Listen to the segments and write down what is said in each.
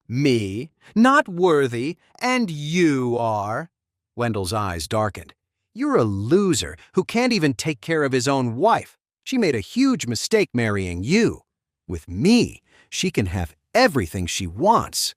Me? Not worthy? And you are? Wendell's eyes darkened. You're a loser who can't even take care of his own wife. She made a huge mistake marrying you. With me, she can have everything she wants.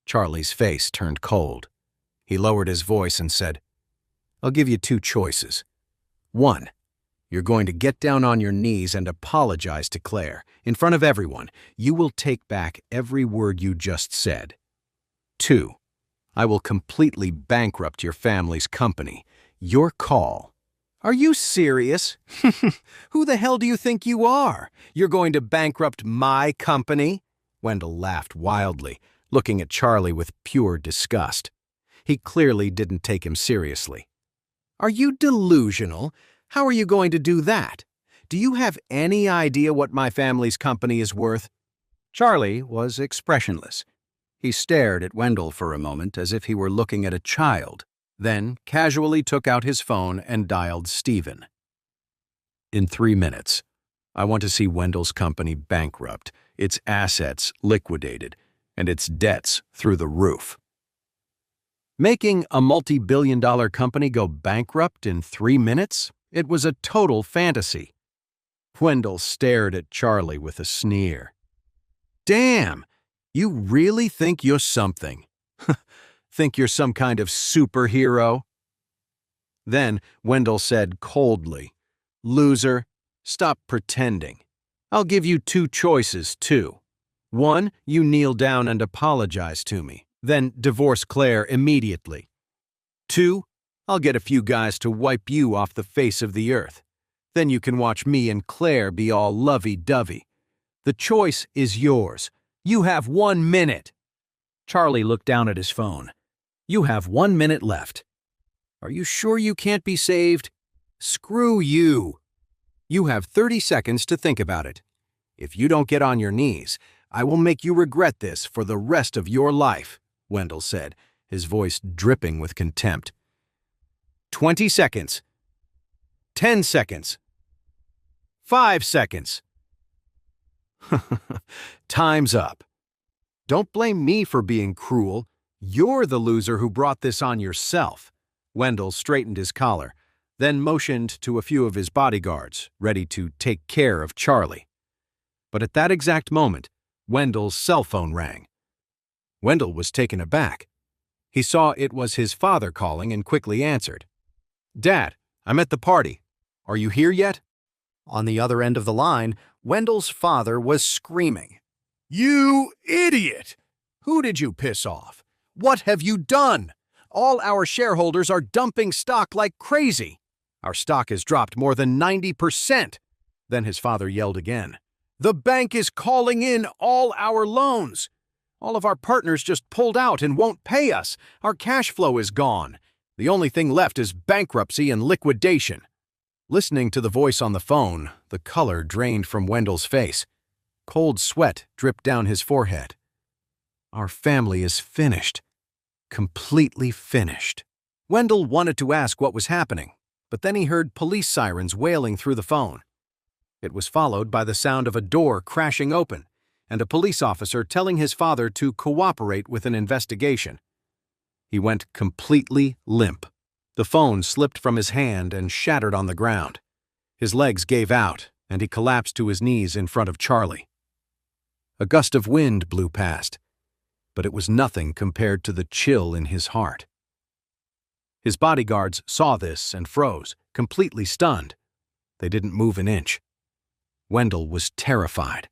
Charlie's face turned cold. He lowered his voice and said, I'll give you two choices. 1. You're going to get down on your knees and apologize to Claire. In front of everyone, you will take back every word you just said. 2. I will completely bankrupt your family's company. Your call. Are you serious? Who the hell do you think you are? You're going to bankrupt my company? Wendell laughed wildly, looking at Charlie with pure disgust. He clearly didn't take him seriously. Are you delusional? How are you going to do that? Do you have any idea what my family's company is worth? Charlie was expressionless. He stared at Wendell for a moment as if he were looking at a child, then casually took out his phone and dialed Stephen. In 3 minutes, I want to see Wendell's company bankrupt, its assets liquidated, and its debts through the roof. Making a multi-billion-dollar company go bankrupt in 3 minutes? It was a total fantasy. Wendell stared at Charlie with a sneer. Damn, you really think you're something? Think you're some kind of superhero? Then Wendell said coldly, Loser, stop pretending. I'll give you 2 choices, too. 1, you kneel down and apologize to me, then divorce Claire immediately. 2, I'll get a few guys to wipe you off the face of the earth. Then you can watch me and Claire be all lovey-dovey. The choice is yours. You have 1 minute. Charlie looked down at his phone. You have 1 minute left. Are you sure you can't be saved? Screw you. You have 30 seconds to think about it. If you don't get on your knees, I will make you regret this for the rest of your life, Wendell said, his voice dripping with contempt. 20 seconds. 10 seconds. 5 seconds. Time's up. Don't blame me for being cruel. You're the loser who brought this on yourself. Wendell straightened his collar, then motioned to a few of his bodyguards, ready to take care of Charlie. But at that exact moment, Wendell's cell phone rang. Wendell was taken aback. He saw it was his father calling and quickly answered. Dad, I'm at the party. Are you here yet? On the other end of the line, Wendell's father was screaming. You idiot! Who did you piss off? What have you done? All our shareholders are dumping stock like crazy. Our stock has dropped more than 90%. Then his father yelled again. The bank is calling in all our loans. All of our partners just pulled out and won't pay us. Our cash flow is gone. The only thing left is bankruptcy and liquidation. Listening to the voice on the phone, the color drained from Wendell's face. Cold sweat dripped down his forehead. Our family is finished. Completely finished. Wendell wanted to ask what was happening, but then he heard police sirens wailing through the phone. It was followed by the sound of a door crashing open and a police officer telling his father to cooperate with an investigation. He went completely limp. The phone slipped from his hand and shattered on the ground. His legs gave out, and he collapsed to his knees in front of Charlie. A gust of wind blew past, but it was nothing compared to the chill in his heart. His bodyguards saw this and froze, completely stunned. They didn't move an inch. Wendell was terrified.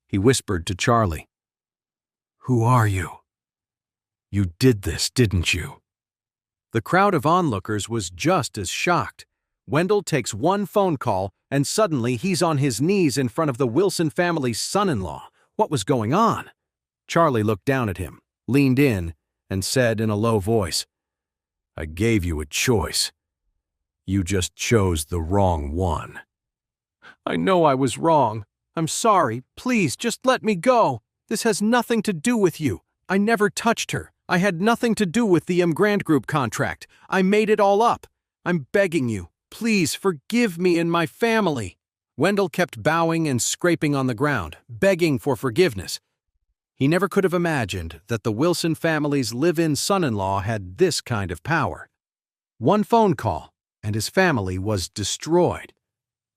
He whispered to Charlie, Who are you? You did this, didn't you? The crowd of onlookers was just as shocked. Wendell takes one phone call, and suddenly he's on his knees in front of the Wilson family's son-in-law. What was going on? Charlie looked down at him, leaned in, and said in a low voice, I gave you a choice. You just chose the wrong one. I know I was wrong. I'm sorry. Please, just let me go. This has nothing to do with you. I never touched her. I had nothing to do with the Grant Group contract. I made it all up. I'm begging you. Please forgive me and my family. Wendell kept bowing and scraping on the ground, begging for forgiveness. He never could have imagined that the Wilson family's live-in son-in-law had this kind of power. One phone call, and his family was destroyed.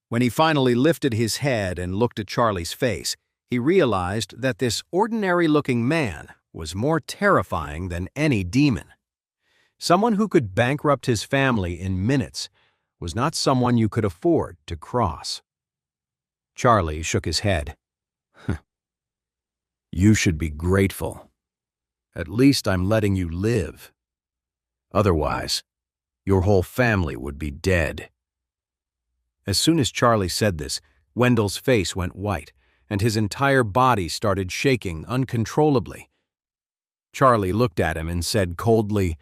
When he finally lifted his head and looked at Charlie's face, he realized that this ordinary-looking man was more terrifying than any demon. Someone who could bankrupt his family in minutes was not someone you could afford to cross. Charlie shook his head. You should be grateful. At least I'm letting you live. Otherwise, your whole family would be dead. As soon as Charlie said this, Wendell's face went white, and his entire body started shaking uncontrollably. Charlie looked at him and said coldly,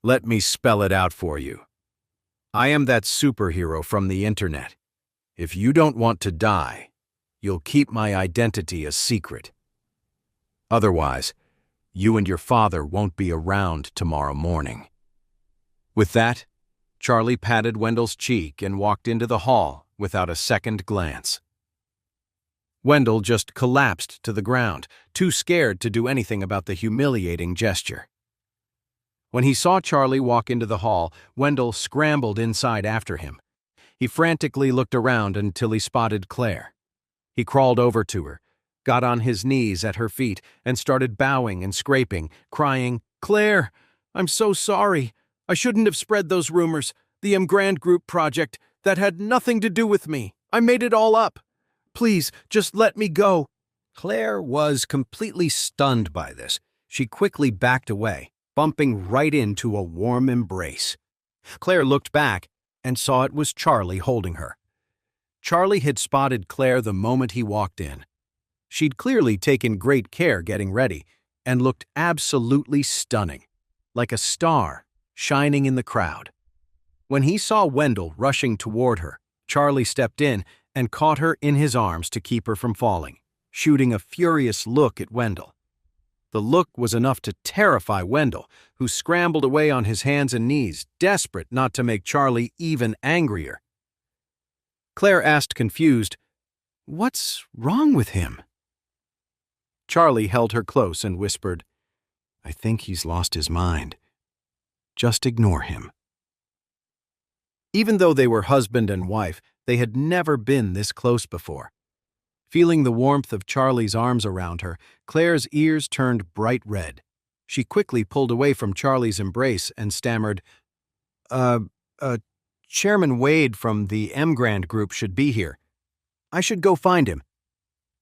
"Let me spell it out for you. I am that superhero from the internet. If you don't want to die, you'll keep my identity a secret. Otherwise, you and your father won't be around tomorrow morning." With that, Charlie patted Wendell's cheek and walked into the hall without a second glance. Wendell just collapsed to the ground, too scared to do anything about the humiliating gesture. When he saw Charlie walk into the hall, Wendell scrambled inside after him. He frantically looked around until he spotted Claire. He crawled over to her, got on his knees at her feet, and started bowing and scraping, crying, "Claire, I'm so sorry. I shouldn't have spread those rumors. The M. Grand Group project, that had nothing to do with me. I made it all up. Please, just let me go." Claire was completely stunned by this. She quickly backed away, bumping right into a warm embrace. Claire looked back and saw it was Charlie holding her. Charlie had spotted Claire the moment he walked in. She'd clearly taken great care getting ready and looked absolutely stunning, like a star shining in the crowd. When he saw Wendell rushing toward her, Charlie stepped in and caught her in his arms to keep her from falling, shooting a furious look at Wendell. The look was enough to terrify Wendell, who scrambled away on his hands and knees, desperate not to make Charlie even angrier. Claire asked confused, "What's wrong with him?" Charlie held her close and whispered, "I think he's lost his mind. Just ignore him." Even though they were husband and wife, they had never been this close before. Feeling the warmth of Charlie's arms around her, Claire's ears turned bright red. She quickly pulled away from Charlie's embrace and stammered, Chairman Wade from the M. Grand Group should be here. I should go find him."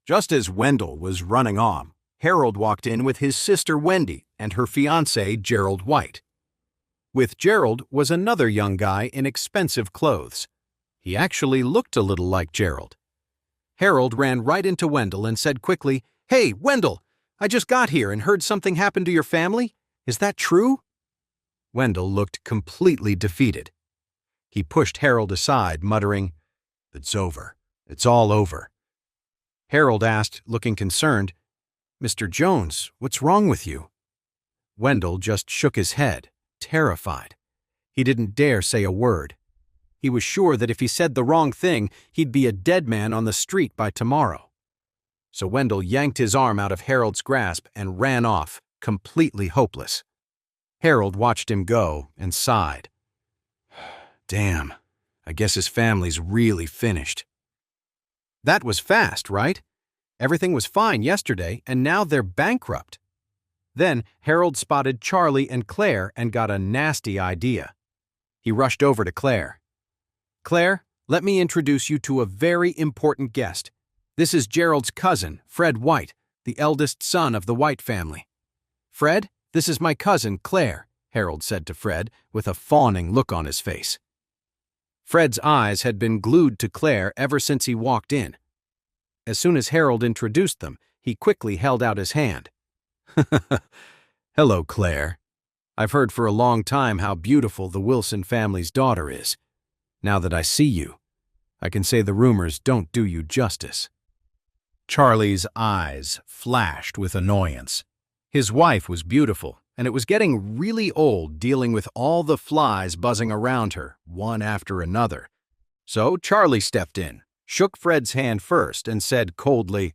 Just as Wendell was running on, Harold walked in with his sister Wendy and her fiancé Gerald White. With Gerald was another young guy in expensive clothes. He actually looked a little like Gerald. Harold ran right into Wendell and said quickly, "Hey, Wendell, I just got here and heard something happened to your family. Is that true?" Wendell looked completely defeated. He pushed Harold aside, muttering, "It's over. It's all over." Harold asked, looking concerned, "Mr. Jones, what's wrong with you?" Wendell just shook his head, terrified. He didn't dare say a word. He was sure that if he said the wrong thing, he'd be a dead man on the street by tomorrow. So Wendell yanked his arm out of Harold's grasp and ran off, completely hopeless. Harold watched him go and sighed. Damn, I guess his family's really finished. That was fast, right? Everything was fine yesterday, and now they're bankrupt. Then Harold spotted Charlie and Claire and got a nasty idea. He rushed over to Claire. "Claire, let me introduce you to a very important guest. This is Gerald's cousin, Fred White, the eldest son of the White family. Fred, this is my cousin, Claire," Harold said to Fred with a fawning look on his face. Fred's eyes had been glued to Claire ever since he walked in. As soon as Harold introduced them, he quickly held out his hand. "Hello, Claire. I've heard for a long time how beautiful the Wilson family's daughter is. Now that I see you, I can say the rumors don't do you justice." Charlie's eyes flashed with annoyance. His wife was beautiful, and it was getting really old dealing with all the flies buzzing around her, one after another. So Charlie stepped in, shook Fred's hand first, and said coldly,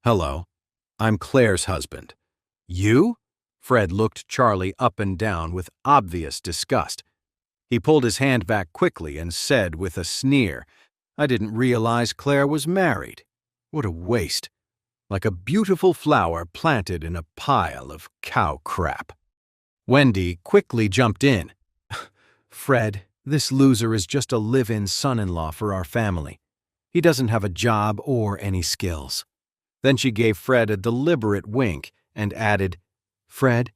"Hello. I'm Claire's husband. You? Fred looked Charlie up and down with obvious disgust. He pulled his hand back quickly and said with a sneer, I didn't realize Claire was married. What a waste. Like a beautiful flower planted in a pile of cow crap. Wendy quickly jumped in. Fred, this loser is just a live-in son-in-law for our family. He doesn't have a job or any skills. Then she gave Fred a deliberate wink and added, Fred,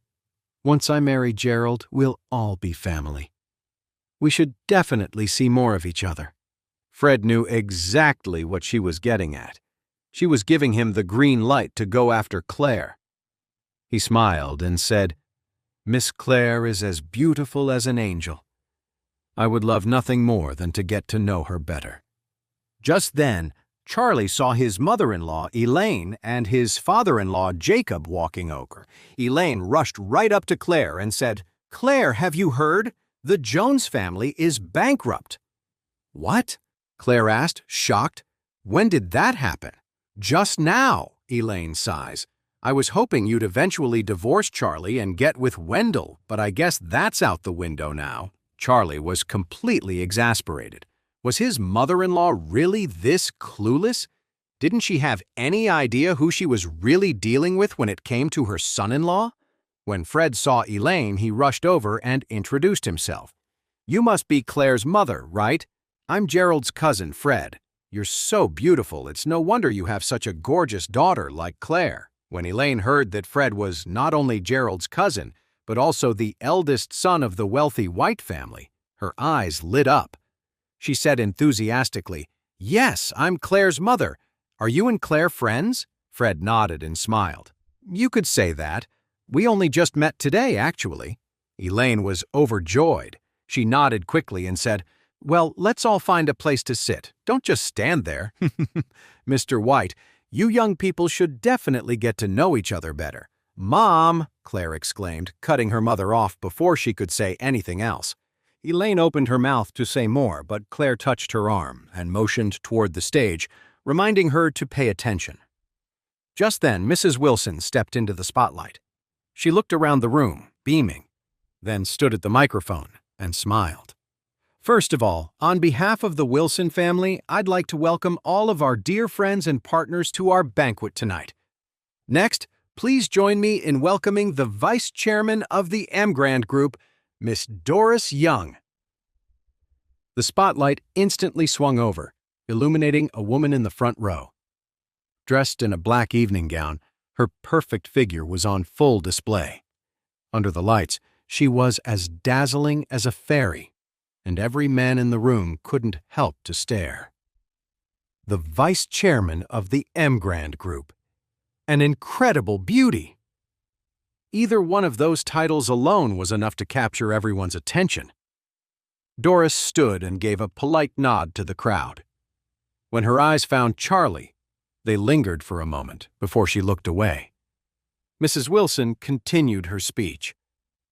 once I marry Gerald, we'll all be family. We should definitely see more of each other. Fred knew exactly what she was getting at. She was giving him the green light to go after Claire. He smiled and said, Miss Claire is as beautiful as an angel. I would love nothing more than to get to know her better. Just then, Charlie saw his mother-in-law, Elaine, and his father-in-law, Jacob, walking over. Elaine rushed right up to Claire and said, Claire, have you heard? The Jones family is bankrupt. What? Claire asked, shocked. When did that happen? Just now, Elaine sighs. I was hoping you'd eventually divorce Charlie and get with Wendell, but I guess that's out the window now. Charlie was completely exasperated. Was his mother-in-law really this clueless? Didn't she have any idea who she was really dealing with when it came to her son-in-law? When Fred saw Elaine, he rushed over and introduced himself. You must be Claire's mother, right? I'm Gerald's cousin, Fred. You're so beautiful, it's no wonder you have such a gorgeous daughter like Claire. When Elaine heard that Fred was not only Gerald's cousin, but also the eldest son of the wealthy White family, her eyes lit up. She said enthusiastically, Yes, I'm Claire's mother. Are you and Claire friends? Fred nodded and smiled. You could say that. We only just met today, actually. Elaine was overjoyed. She nodded quickly and said, Well, let's all find a place to sit. Don't just stand there. Mr. White, you young people should definitely get to know each other better. Mom, Claire exclaimed, cutting her mother off before she could say anything else. Elaine opened her mouth to say more, but Claire touched her arm and motioned toward the stage, reminding her to pay attention. Just then, Mrs. Wilson stepped into the spotlight. She looked around the room, beaming, then stood at the microphone and smiled. First of all, on behalf of the Wilson family, I'd like to welcome all of our dear friends and partners to our banquet tonight. Next, please join me in welcoming the Vice Chairman of the Emgrand Group, Miss Doris Young. The spotlight instantly swung over, illuminating a woman in the front row. Dressed in a black evening gown, her perfect figure was on full display. Under the lights, she was as dazzling as a fairy, and every man in the room couldn't help to stare. The Vice Chairman of the Emgrand Group. An incredible beauty! Either one of those titles alone was enough to capture everyone's attention. Doris stood and gave a polite nod to the crowd. When her eyes found Charlie, they lingered for a moment before she looked away. Mrs. Wilson continued her speech.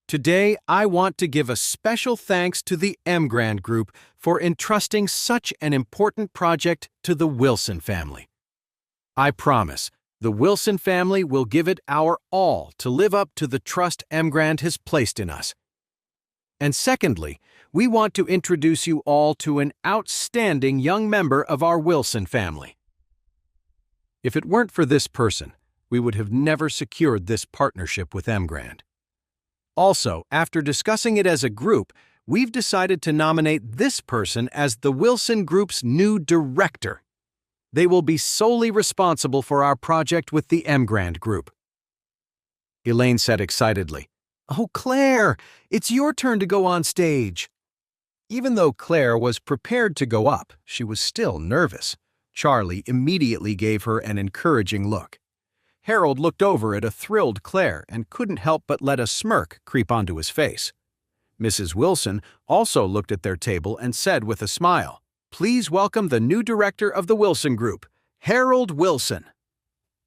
Today, I want to give a special thanks to the Emgrand Group for entrusting such an important project to the Wilson family. I promise, the Wilson family will give it our all to live up to the trust Emgrand has placed in us. And secondly, we want to introduce you all to an outstanding young member of our Wilson family. If it weren't for this person, we would have never secured this partnership with Emgrand. Also, after discussing it as a group, we've decided to nominate this person as the Wilson Group's new director. They will be solely responsible for our project with the Emgrand Group. Elaine said excitedly, Oh, Claire, it's your turn to go on stage. Even though Claire was prepared to go up, she was still nervous. Charlie immediately gave her an encouraging look. Harold looked over at a thrilled Claire and couldn't help but let a smirk creep onto his face. Mrs. Wilson also looked at their table and said with a smile, Please welcome the new director of the Wilson Group, Harold Wilson.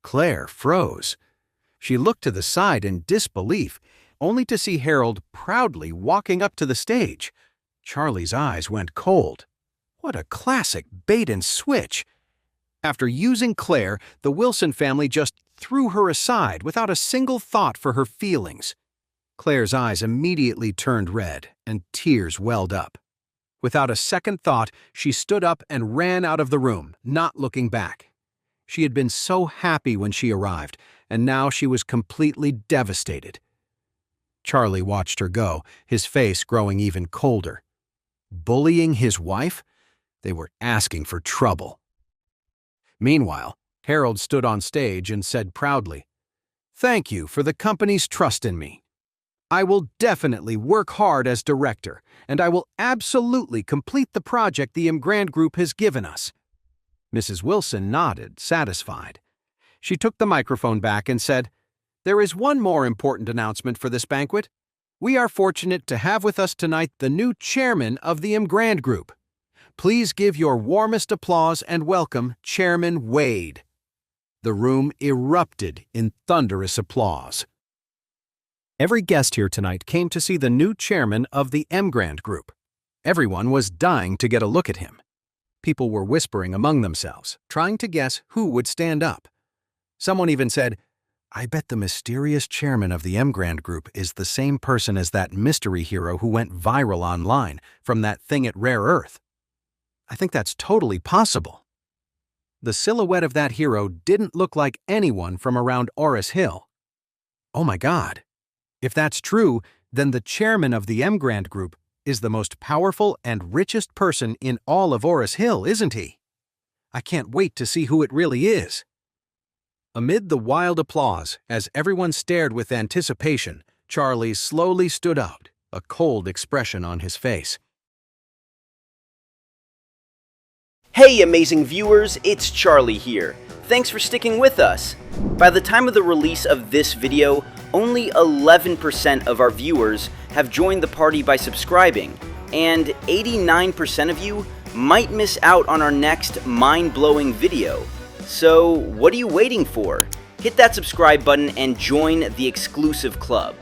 Claire froze. She looked to the side in disbelief, only to see Harold proudly walking up to the stage. Charlie's eyes went cold. What a classic bait and switch! After using Claire, the Wilson family just threw her aside without a single thought for her feelings. Claire's eyes immediately turned red, and tears welled up. Without a second thought, she stood up and ran out of the room, not looking back. She had been so happy when she arrived, and now she was completely devastated. Charlie watched her go, his face growing even colder. Bullying his wife? They were asking for trouble. Meanwhile, Harold stood on stage and said proudly, "Thank you for the company's trust in me. I will definitely work hard as director, and I will absolutely complete the project the Grand Group has given us." Mrs. Wilson nodded, satisfied. She took the microphone back and said, "There is one more important announcement for this banquet. We are fortunate to have with us tonight the new chairman of the Grand Group. Please give your warmest applause and welcome Chairman Wade." The room erupted in thunderous applause. Every guest here tonight came to see the new chairman of the Grand Group. Everyone was dying to get a look at him. People were whispering among themselves, trying to guess who would stand up. Someone even said, "I bet the mysterious chairman of the Grand Group is the same person as that mystery hero who went viral online from that thing at Rare Earth. I think that's totally possible." The silhouette of that hero didn't look like anyone from around Orus Hill. Oh my God. If that's true, then the chairman of the Grand Group is the most powerful and richest person in all of Orus Hill, isn't he? I can't wait to see who it really is. Amid the wild applause, as everyone stared with anticipation, Charlie slowly stood up, a cold expression on his face. Hey amazing viewers, it's Charlie here. Thanks for sticking with us. By the time of the release of this video, only 11% of our viewers have joined the party by subscribing, and 89% of you might miss out on our next mind-blowing video. So what are you waiting for? Hit that subscribe button and join the exclusive club.